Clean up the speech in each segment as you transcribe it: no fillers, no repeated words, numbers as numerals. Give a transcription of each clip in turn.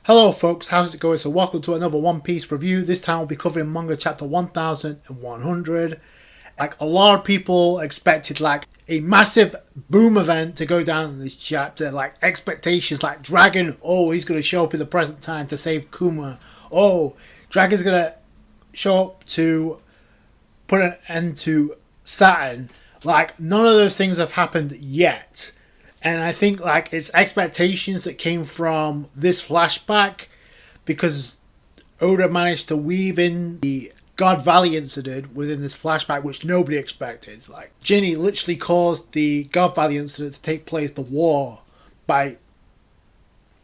Hello folks, how's it going? So welcome to another One Piece review. This time we'll be covering manga chapter 1100. Like a lot of people expected like a massive boom event to go down in this chapter. Like expectations like Dragon, oh he's going to show up in the present time to save Kuma. Oh, Dragon's going to show up to put an end to Saturn. Like none of those things have happened yet. And I think like it's expectations that came from this flashback because Oda managed to weave in the God Valley incident within this flashback, which nobody expected. Like Ginny literally caused the God Valley incident to take place, the war, by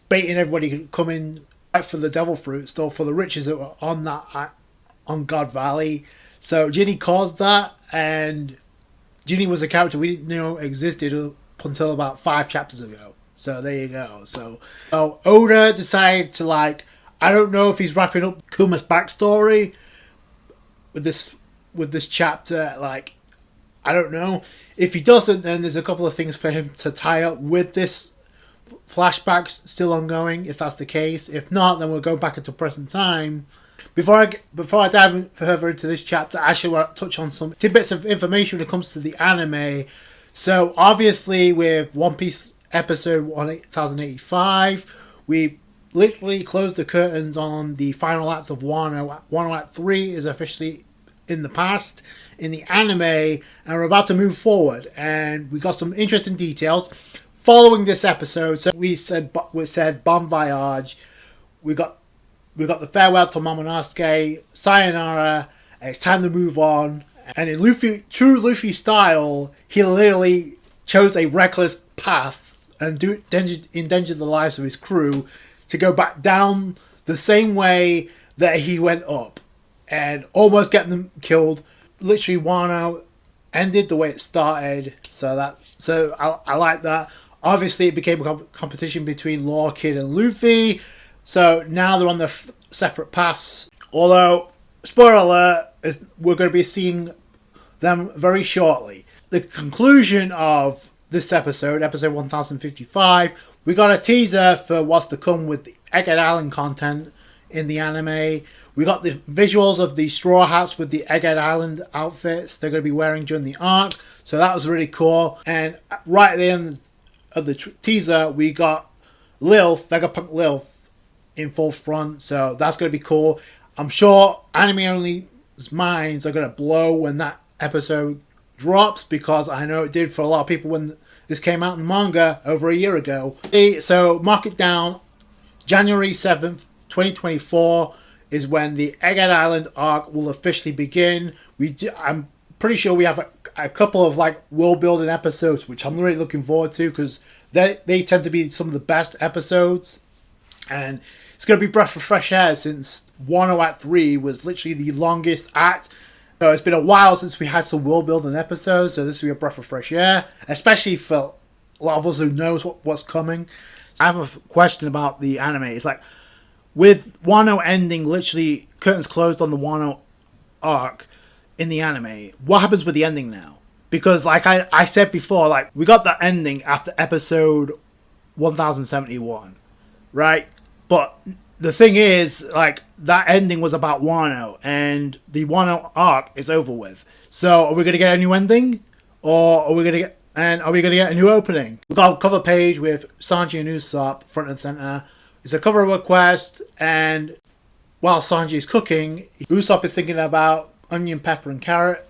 baiting everybody to come in fight for the devil fruits or for the riches that were on God Valley. So Ginny caused that, and Ginny was a character we didn't know existed until about 5 chapters ago. So there you go. So Oda decided to I don't know if he's wrapping up Kuma's backstory with this chapter. I don't know. If he doesn't, then there's a couple of things for him to tie up with this flashback still ongoing, if that's the case. If not, then we'll go back into present time. Before I dive further into this chapter, I actually want to touch on some tidbits of information when it comes to the anime. So obviously with One Piece episode 1085, we literally closed the curtains on the final act of Wano. Wano Act 3 is officially in the past in the anime, and we're about to move forward. And we got some interesting details following this episode. So we said bon voyage. We got the farewell to Momonosuke, sayonara, and it's time to move on. And in true Luffy style, he literally chose a reckless path and endangered the lives of his crew to go back down the same way that he went up and almost getting them killed. Literally, Wano ended the way it started, so I like that. Obviously, it became a competition between Law Kid and Luffy, so now they're on their separate paths. Although, spoiler alert, we're going to be seeing them very shortly. The conclusion of this episode 1055, we got a teaser for what's to come with the Egghead Island content in the anime. We got the visuals of the Straw Hats with the Egghead Island outfits they're going to be wearing during the arc, so that was really cool. And right at the end of the teaser, we got Vegapunk Lilith in full front, so that's going to be cool. I'm sure anime only minds are going to blow when that episode drops, because I know it did for a lot of people when this came out in manga over a year ago. So mark it down, January 7th 2024 is when the Egghead Island arc will officially begin. I'm pretty sure we have a couple of world building episodes which I'm really looking forward to, because they tend to be some of the best episodes, and it's going to be breath of fresh air since Wano Act 3 was literally the longest act. So it's been a while since we had some world building episodes, so this will be a breath of fresh air, especially for a lot of us who knows what's coming. I have a question about the anime. It's with Wano ending, literally curtains closed on the Wano arc in the anime, what happens with the ending now? Because I said before, we got the ending after episode 1071, right? But the thing is, that ending was about Wano, and the Wano arc is over with. So, are we going to get a new ending? Or are we going to get a new opening? We've got a cover page with Sanji and Usopp front and center. It's a cover request, and while Sanji is cooking, Usopp is thinking about onion, pepper, and carrot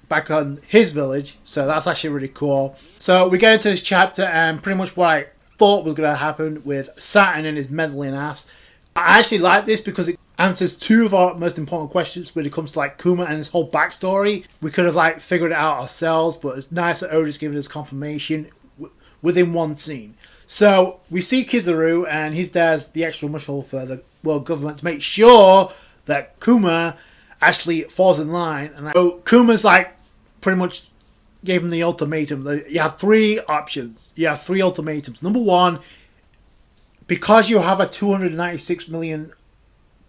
back on his village. So, that's actually really cool. So, we get into this chapter, and pretty much what I thought was going to happen with Saturn and his meddling ass. I actually like this because it answers 2 of our most important questions when it comes to Kuma and his whole backstory. We could have figured it out ourselves, but it's nice that Oda's giving us confirmation within one scene. So we see Kizaru, and he's there as the extra muscle for the world government to make sure that Kuma actually falls in line. And so Kuma's pretty much gave him the ultimatum. You have 3 options. You have 3 ultimatums. Number 1, because you have a 296 million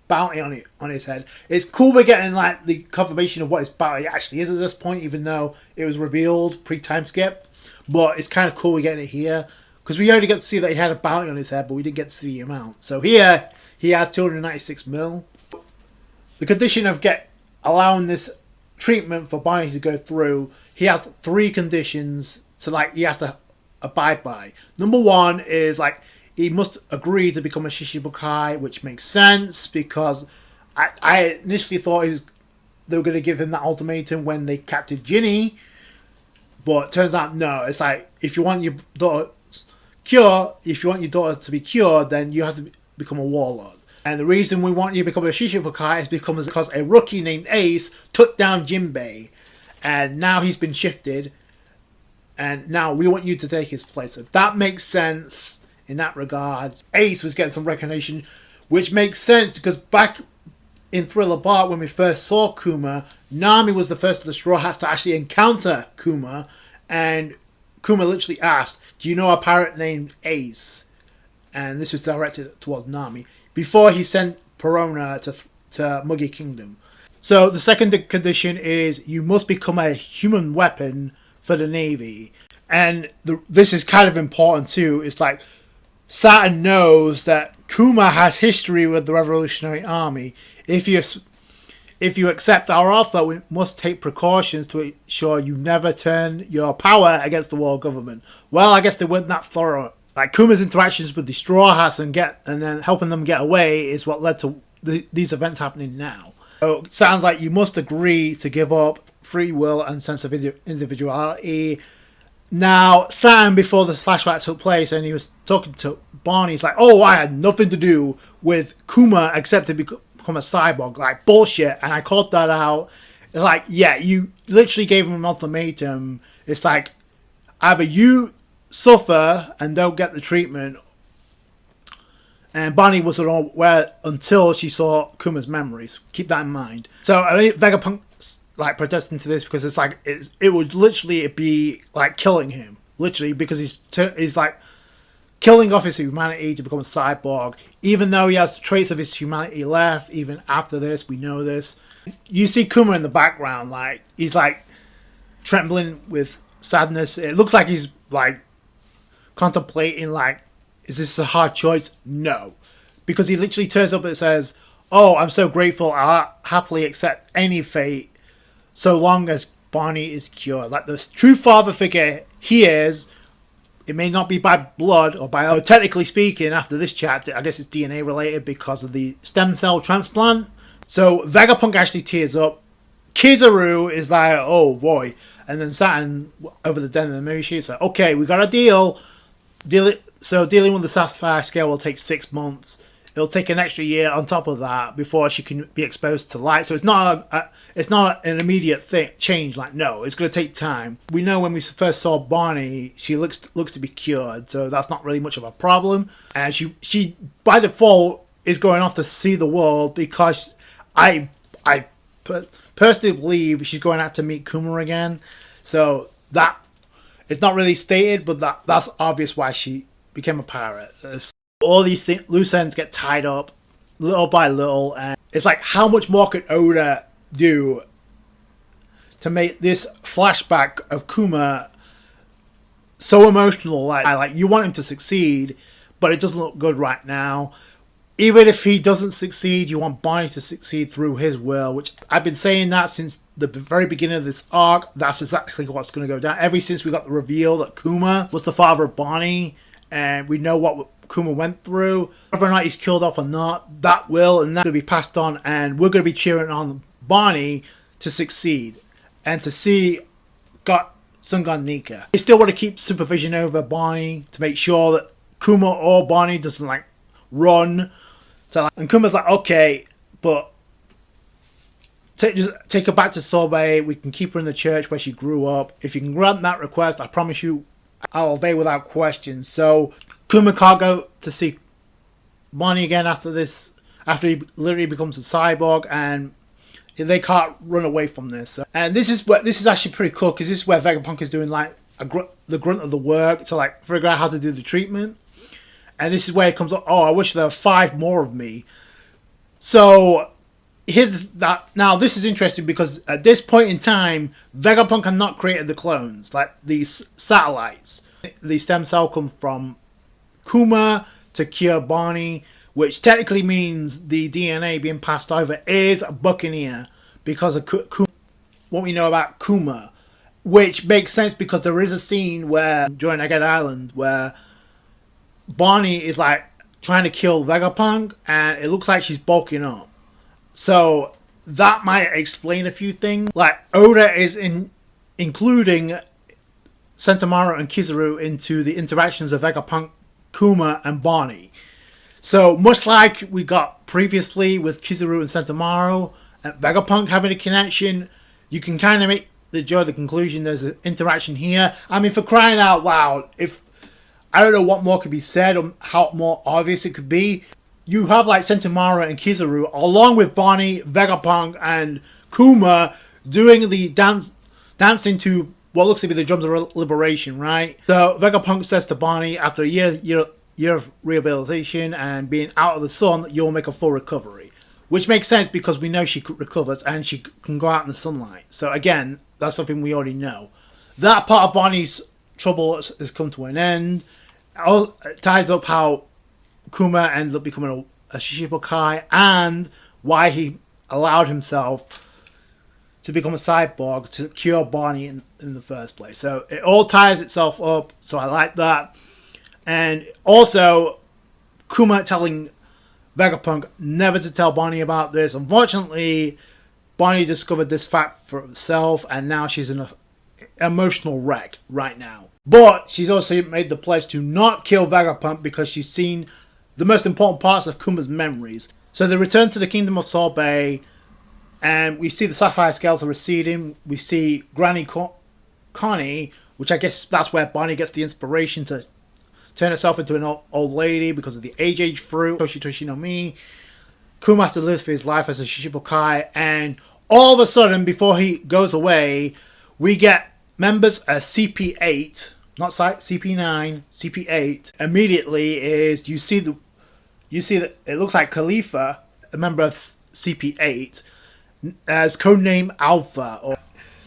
bounty on his head, it's cool we're getting the confirmation of what his bounty actually is at this point, even though it was revealed pre-time skip. But it's kind of cool we're getting it here, because we only got to see that he had a bounty on his head, but we didn't get to see the amount. So here he has 296 mil. The condition of allowing this treatment for Bonney to go through, he has 3 conditions to he has to abide by. Number 1 is he must agree to become a Shichibukai, which makes sense because I initially thought they were going to give him that ultimatum when they captured Ginny, but it turns out no. It's if you want your daughter to be cured, then you have to become a warlord. And the reason we want you to become a Shichibukai is because a rookie named Ace took down Jinbei, and now he's been shifted, and now we want you to take his place. So that makes sense in that regard. Ace was getting some recognition, which makes sense because back in Thriller Bark, when we first saw Kuma, Nami was the first of the Straw Hats to actually encounter Kuma, and Kuma literally asked, "Do you know a pirate named Ace?" And this was directed towards Nami before he sent Perona to Muggy Kingdom. So the second condition is you must become a human weapon for the Navy, and this is kind of important too. It's Saturn knows that Kuma has history with the Revolutionary Army. If you accept our offer, we must take precautions to ensure you never turn your power against the world government. Well, I guess they weren't that thorough. Kuma's interactions with the Straw Hats and then helping them get away is what led to these events happening now. So it sounds like you must agree to give up free will and sense of individuality. Now, Sam, before this flashback took place, and he was talking to Bonney, he's like, "Oh, I had nothing to do with Kuma except to become a cyborg." Bullshit. And I called that out. It's yeah, you literally gave him an ultimatum. It's either you suffer and don't get the treatment, and Bonney was unaware until she saw Kuma's memories. Keep that in mind. So I think Vegapunk's protesting to this because it would literally be killing him, literally, because he's killing off his humanity to become a cyborg, even though he has traits of his humanity left. Even after this, we know this. You see Kuma in the background, he's trembling with sadness. It looks like he's contemplating, is this a hard choice? No, because he literally turns up and says, "Oh, I'm so grateful. I'll happily accept any fate so long as Bonney is cured." The true father figure he is. It may not be by blood or by, technically speaking, after this chapter, I guess it's DNA related because of the stem cell transplant. So Vegapunk actually tears up. Kizaru is "Oh boy," and then Saturn over the den of the Mushi is "Okay, we got a deal. Dealing with the Sapphire Scale will take 6 months. It'll take an extra year on top of that before she can be exposed to light. So it's not an immediate change. No, it's going to take time. We know when we first saw Bonney, she looks to be cured, so that's not really much of a problem. And she by default is going off to see the world because I personally believe she's going out to meet Kuma again. So that it's not really stated, but that's obvious why she became a pirate. All these loose ends get tied up little by little, and it's how much more could Oda do to make this flashback of Kuma so emotional? You want him to succeed, but it doesn't look good right now. Even if he doesn't succeed, you want Bonney to succeed through his will, which I've been saying that since the very beginning of this arc. That's exactly what's going to go down. Ever since we got the reveal that Kuma was the father of Bonney, and we know what Kuma went through, whether or not he's killed off or not, that will and that will be passed on, and we're going to be cheering on Bonney to succeed and to see Sungon Nika. They still want to keep supervision over Bonney to make sure that Kuma or Bonney doesn't run. And Kuma's "Okay, but just take her back to Sorbet. We can keep her in the church where she grew up. If you can grant that request, I promise you I'll obey without question." So Kuma can't go to see Bonney again after he literally becomes a cyborg, and they can't run away from this. And this is actually pretty cool because this is where Vegapunk is doing the grunt of the work to figure out how to do the treatment. And this is where it comes up, "Oh, I wish there were 5 more of me." So here's that. Now this is interesting because at this point in time, Vegapunk had not created the clones, these satellites. The stem cell come from Kuma to cure Bonney, which technically means the DNA being passed over is Buccaneer because of what we know about Kuma, which makes sense because there is a scene where during Egghead Island where Bonney is like trying to kill Vegapunk and it looks like she's bulking up. So that might explain a few things. Like Oda is including Sentomaru and Kizaru into the interactions of Vegapunk, Kuma, and Bonney. So much like we got previously with Kizaru and Sentomaru and Vegapunk having a connection, you can kind of make the conclusion there's an interaction here. I mean, for crying out loud, if I don't know what more could be said or how more obvious it could be. You have like Sentomaru and Kizaru along with Bonney, Vegapunk, and Kuma doing the dancing to what looks to be the drums of liberation, right? So Vegapunk says to Bonney, after a year of rehabilitation and being out of the sun, you'll make a full recovery. Which makes sense because we know she recovers and she can go out in the sunlight. So again, that's something we already know. That part of Bonnie's trouble has come to an end. It ties up how Kuma ended up becoming a Shishibukai and why he allowed himself to become a cyborg to cure Bonney in the first place. So it all ties itself up, so I like that. And also, Kuma telling Vegapunk never to tell Bonney about this. Unfortunately, Bonney discovered this fact for herself and now she's in an emotional wreck right now. But she's also made the pledge to not kill Vegapunk because she's seen the most important parts of Kuma's memories. So they return to the Kingdom of Sorbet and we see the sapphire scales are receding. We see Granny Connie, which I guess that's where Bonney gets the inspiration to turn herself into an old lady because of the age fruit. Toshi no Mi. Kuma has to live for his life as a Shishibukai, and all of a sudden, before he goes away, we get members of CP8, not CP9, CP8. Immediately is you see that it looks like Khalifa, a member of CP8, as codename Alpha.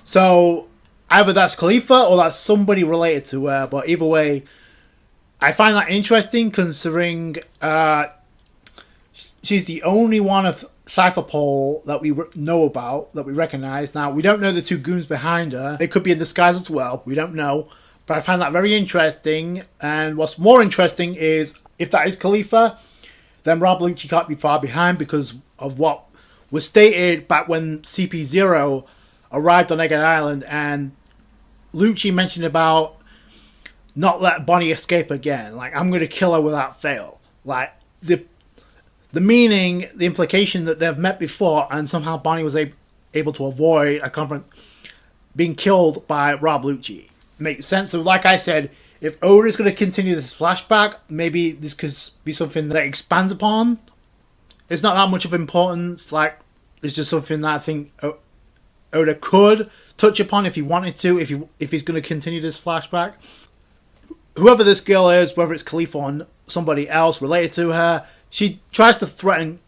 So either that's Khalifa or that's somebody related to her. But either way, I find that interesting considering she's the only one of Cypher Pole that we know about, that we recognize. Now, we don't know the two goons behind her. They could be in disguise as well. We don't know. But I find that very interesting. And what's more interesting is, if that is Khalifa, then Rob Lucci can't be far behind because of what was stated back when CP0 arrived on Egghead Island. And Lucci mentioned about not let Bonney escape again. Like, I'm going to kill her without fail. Like, the meaning, the implication that they've met before and somehow Bonney was able to avoid being killed by Rob Lucci. Makes sense. So like I said, if Oda is going to continue this flashback, maybe this could be something that expands upon. It's not that much of importance. Like, it's just something that I think Oda could touch upon if he wanted to, if he's going to continue this flashback. Whoever this girl is, whether it's Khalifa or somebody else related to her, she tries to threaten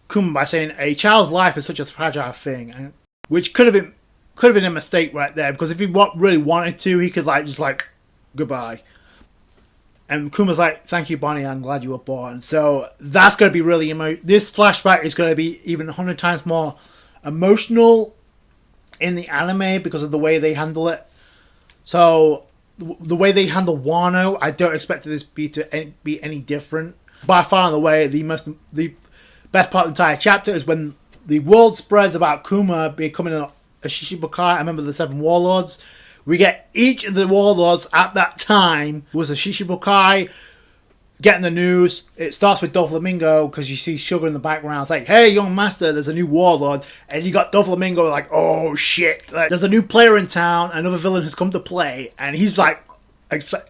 Kuma by saying a child's life is such a fragile thing, which could have been a mistake right there, because if he really wanted to, he could just goodbye. And Kuma's like, thank you, Bonney, I'm glad you were born. So that's going to be really this flashback is going to be even 100 times more emotional in the anime because of the way they handle it. So the way they handle Wano, I don't expect this to be any different. By far and away, the best part of the entire chapter is when the world spreads about Kuma becoming a Shishibukai, a member of the Seven Warlords. We get each of the warlords at that time who was a Shishibukai getting the news. It starts with Doflamingo because you see Sugar in the background. It's like, hey, young master, there's a new warlord. And you got Doflamingo like, oh shit. Like, there's a new player in town. Another villain has come to play. And he's like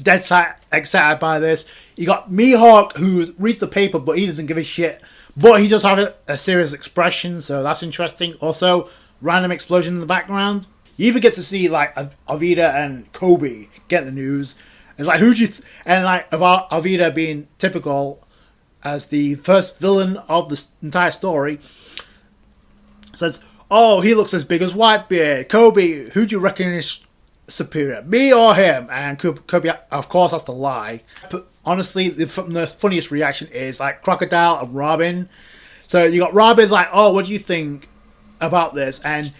dead excited by this. You got Mihawk who reads the paper, but he doesn't give a shit. But he does have a serious expression, so that's interesting. Also, random explosion in the background. You even get to see like Avida and Kobe get the news. It's like, who'd you... and like, Avida being typical as the first villain of the entire story, says, oh, he looks as big as Whitebeard. Kobe, who do you reckon is superior, me or him? And Kobe, of course, has to lie. honestly, the funniest reaction is like Crocodile and Robin. So you got Robin's like, oh, what do you think about this? And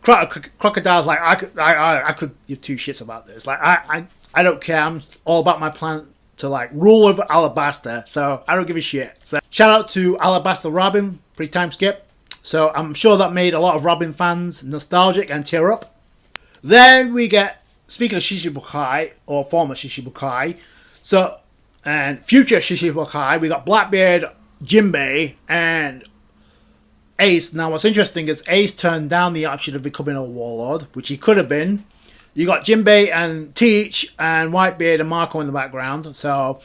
Crocodile's like, I could give two shits about this. Like, I don't care. I'm all about my plan to like rule over Alabasta. So I don't give a shit. So shout out to Alabasta Robin, pre-time skip. So I'm sure that made a lot of Robin fans nostalgic and tear up. Then we get, speaking of Shishibukai, or former Shishibukai, so, and future Shishibukai, we got Blackbeard, Jinbei, and Ace. Now what's interesting is Ace turned down the option of becoming a warlord, which he could have been. You got Jinbei and Teach and Whitebeard and Marco in the background. So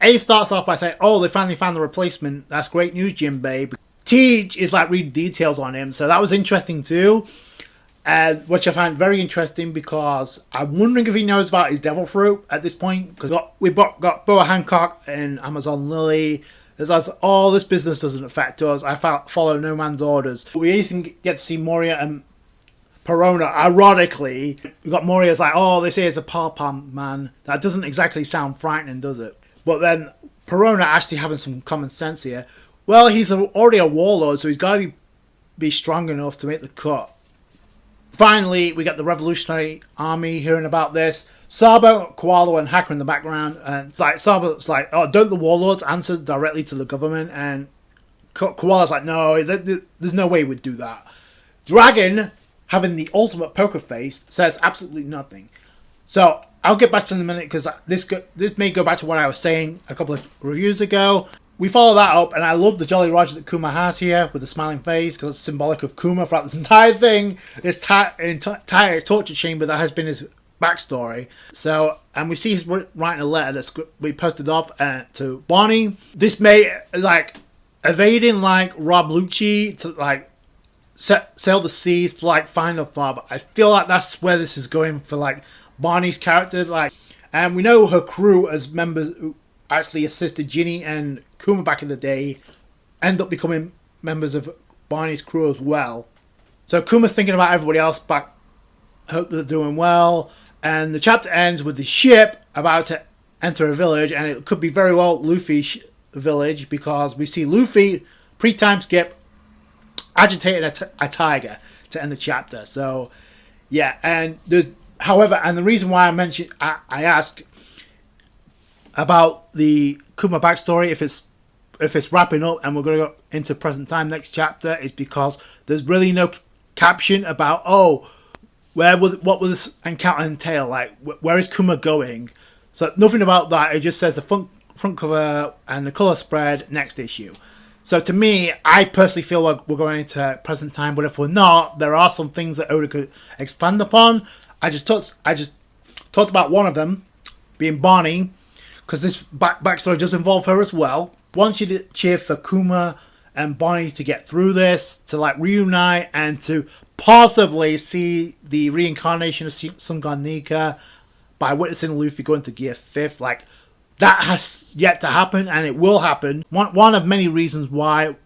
Ace starts off by saying, oh, they finally found the replacement. That's great news, Jinbei. Teach is like reading details on him. So that was interesting too. And which I find very interesting because I'm wondering if he knows about his devil fruit at this point. Because we've got Boa Hancock and Amazon Lily. It's like, oh, this business doesn't affect us. I follow no man's orders. We even get to see Moria and Perona. Ironically, we got Moria's like, oh, they say it's a pom man. That doesn't exactly sound frightening, does it? But then Perona actually having some common sense here. Well, he's already a warlord, so he's got to be strong enough to make the cut. Finally, we get the Revolutionary Army hearing about this. Sabo, Koala, and Hacker in the background. And like Sabo's like, oh, don't the warlords answer directly to the government? And Koala's like, no, there's no way we'd do that. Dragon, having the ultimate poker face, says absolutely nothing. So I'll get back to it in a minute because this may go back to what I was saying a couple of reviews ago. We follow that up, and I love the Jolly Roger that Kuma has here with the smiling face because it's symbolic of Kuma throughout this entire thing, this entire torture chamber that has been his backstory. So, and we see he's writing a letter that's we posted off to Bonney. This may like evading like Rob Lucci to like sail the seas to like find a father. I feel like that's where this is going for like Bonney's characters. Like, and we know her crew as members who actually assisted Ginny and Kuma back in the day end up becoming members of Barney's crew as well. So Kuma's thinking about everybody else back, hope they're doing well, and the chapter ends with the ship about to enter a village, and it could be very well Luffy's village because we see Luffy pre-time skip agitating a tiger to end the chapter. So yeah, and there's however, and the reason why I ask about the Kuma backstory, if it's wrapping up and we're going to go into present time next chapter, is because there's really no caption about what will this encounter entail, like where is Kuma going. So nothing about that. It just says the front cover and the color spread next issue. So to me, I personally feel like we're going into present time, but if we're not, there are some things that Oda could expand upon. I just talked about one of them being Bonney, because this backstory does involve her as well. Want you to cheer for Kuma and Bonney to get through this, to like reunite, and to possibly see the reincarnation of Sun God Nika by witnessing Luffy going to Gear 5th. Like, that has yet to happen, and it will happen. One of many reasons why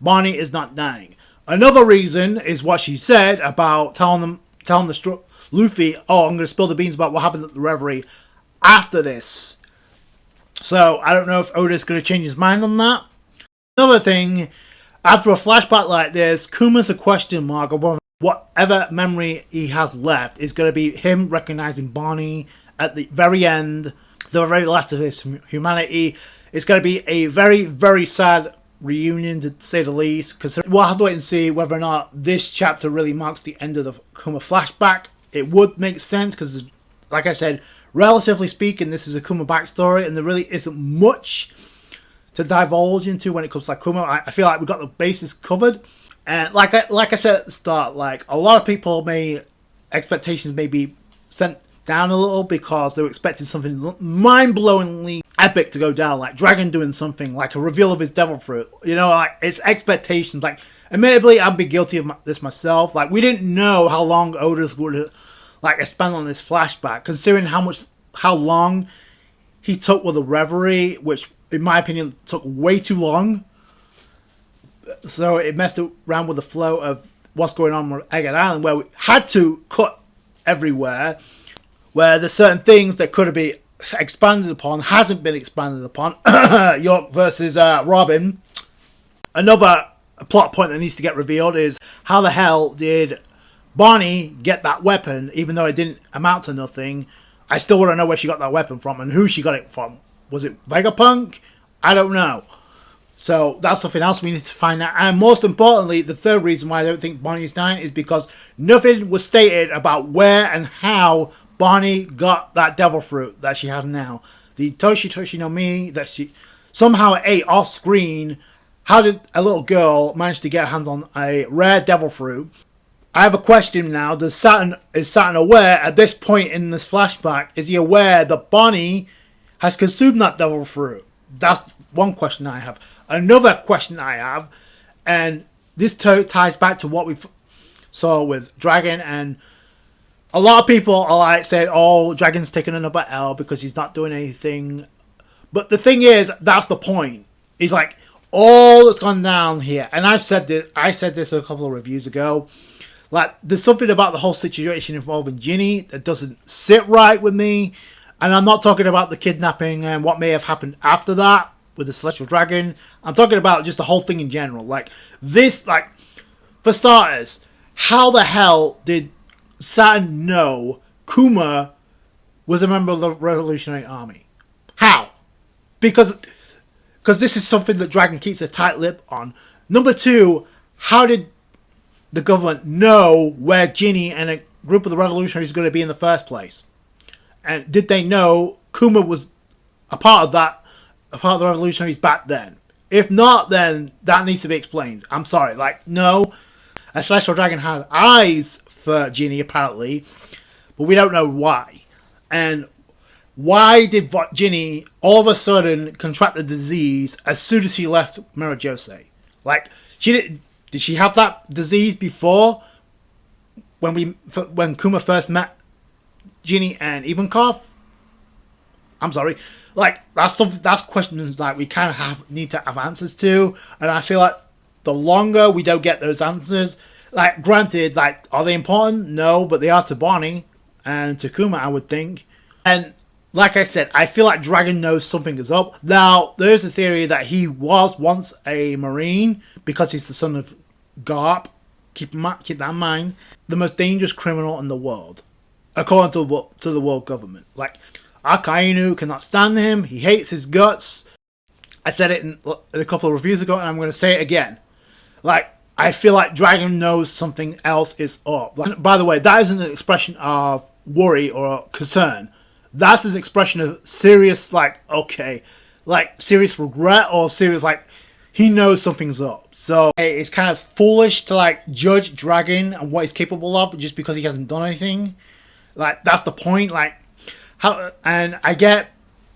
Bonney is not dying. Another reason is what she said about telling Luffy, oh, I'm going to spill the beans about what happened at the Reverie after this. So, I don't know if Oda's going to change his mind on that. Another thing, after a flashback like this, Kuma's a question mark of whatever memory he has left is going to be him recognizing Bonney at the very end, the very last of his humanity. It's going to be a very, very sad reunion, to say the least, because we'll have to wait and see whether or not this chapter really marks the end of the Kuma flashback. It would make sense, because, like I said, relatively speaking, this is a Kuma backstory, and there really isn't much to divulge into when it comes to like Kuma. I feel like we've got the bases covered, and like I said at the start, like a lot of people expectations may be sent down a little because they were expecting something mind-blowingly epic to go down, like Dragon doing something, like a reveal of his devil fruit. You know, like it's expectations. Like, admittedly, I've been guilty of this myself. Like, we didn't know how long Oda's would like expand on this flashback, considering how long he took with the Reverie, which in my opinion took way too long. So it messed around with the flow of what's going on with Egghead Island, where we had to cut everywhere, where there's certain things that could have been expanded upon, hasn't been expanded upon. York versus Robin. Another plot point that needs to get revealed is how the hell did Bonney get that weapon, even though it didn't amount to nothing. I still want to know where she got that weapon from and who she got it from. Was it Vegapunk? I don't know. So that's something else we need to find out. And most importantly, the third reason why I don't think Bonney is dying is because nothing was stated about where and how Bonney got that devil fruit that she has now. The Toshi no Mi that she somehow ate off screen. How did a little girl manage to get her hands on a rare devil fruit? I have a question now. Is Saturn aware at this point in this flashback? Is he aware that Bonney has consumed that devil fruit? That's one question I have. Another question I have, and this ties back to what we saw with Dragon, and a lot of people are like saying, "Oh, Dragon's taking another L because he's not doing anything." But the thing is, that's the point. He's like, all that's gone down here, and I said this a couple of reviews ago. Like, there's something about the whole situation involving Ginny that doesn't sit right with me. And I'm not talking about the kidnapping and what may have happened after that with the Celestial Dragon. I'm talking about just the whole thing in general. Like, this, like, for starters, how the hell did Saturn know Kuma was a member of the Revolutionary Army? How? Because this is something that Dragon keeps a tight lip on. Number two, how did the government know where Ginny and a group of the revolutionaries are going to be in the first place? And did they know Kuma was a part of the revolutionaries back then? If not, then that needs to be explained. I'm sorry. Like, no. A Celestial Dragon had eyes for Ginny, apparently. But we don't know why. And why did Ginny all of a sudden contract the disease as soon as she left Mirajose? Like, did she have that disease before? When Kuma first met Ginny and Ivankov? I'm sorry. Like, that's questions that we kind of need to have answers to, and I feel like the longer we don't get those answers, like, granted, like, are they important? No, but they are to Bonney and to Kuma, I would think. And like I said, I feel like Dragon knows something is up. Now, there's a theory that he was once a Marine because he's the son of Garp. Keep that in mind. The most dangerous criminal in the world, according to the world government. Like, Akainu cannot stand him. He hates his guts. I said it in a couple of reviews ago, and I'm going to say it again. Like, I feel like Dragon knows something else is up. Like, by the way, that isn't an expression of worry or concern. That's an expression of serious, like, okay, like, serious regret or serious, like, he knows something's up. So it's kind of foolish to, like, judge Dragon and what he's capable of just because he hasn't done anything. Like, that's the point. Like, how, and I get,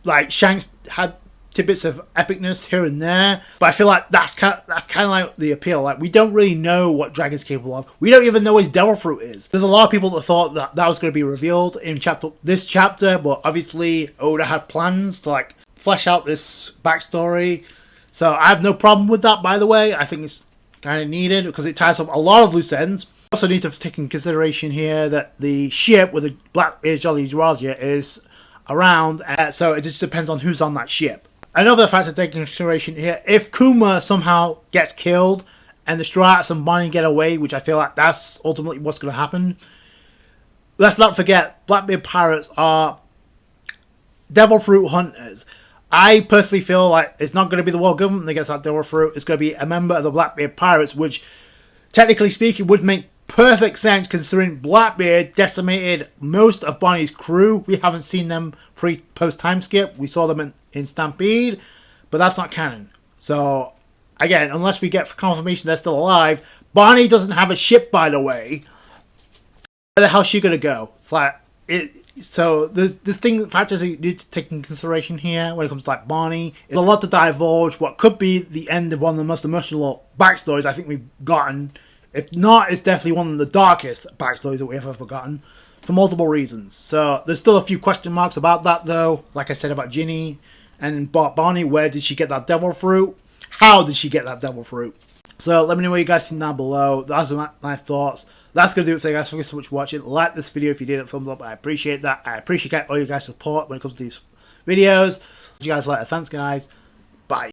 like, Shanks had tidbits of epicness here and there, but I feel like that's kind of like the appeal. Like, we don't really know what Dragon's capable of. We don't even know what his devil fruit is. There's a lot of people that thought that was going to be revealed in this chapter, but obviously Oda had plans to, like, flesh out this backstory. So I have no problem with that, by the way. I think it's kind of needed because it ties up a lot of loose ends. Also need to take in consideration here that the ship with the Blackbeard Jolly Roger is around, so it just depends on who's on that ship. Another factor to take into consideration here, if Kuma somehow gets killed and the Straw Hats and Bonney get away, which I feel like that's ultimately what's going to happen, let's not forget, Blackbeard pirates are devil fruit hunters. I personally feel like it's not going to be the world government that gets that devil fruit. It's going to be a member of the Blackbeard pirates, which, technically speaking, would make perfect sense considering Blackbeard decimated most of Bonney's crew. We haven't seen them post time skip. We saw them in Stampede, but that's not canon. So, again, unless we get confirmation they're still alive, Bonney doesn't have a ship, by the way. Where the hell is she going to go? It's like, so there's factors that you need to take into consideration here when it comes to, like, Bonney. There's a lot to divulge. What could be the end of one of the most emotional backstories I think we've gotten. If not, it's definitely one of the darkest backstories that we have ever gotten, for multiple reasons. So there's still a few question marks about that, though. Like I said about Ginny and Bonney, where did she get that devil fruit? How did she get that devil fruit? So let me know what you guys think down below. Those are my thoughts. That's going to do it for you guys. Thank you so much for watching. Like this video if you did it. Thumbs up. I appreciate that. I appreciate all you guys' support when it comes to these videos. See you guys later. Thanks, guys. Bye.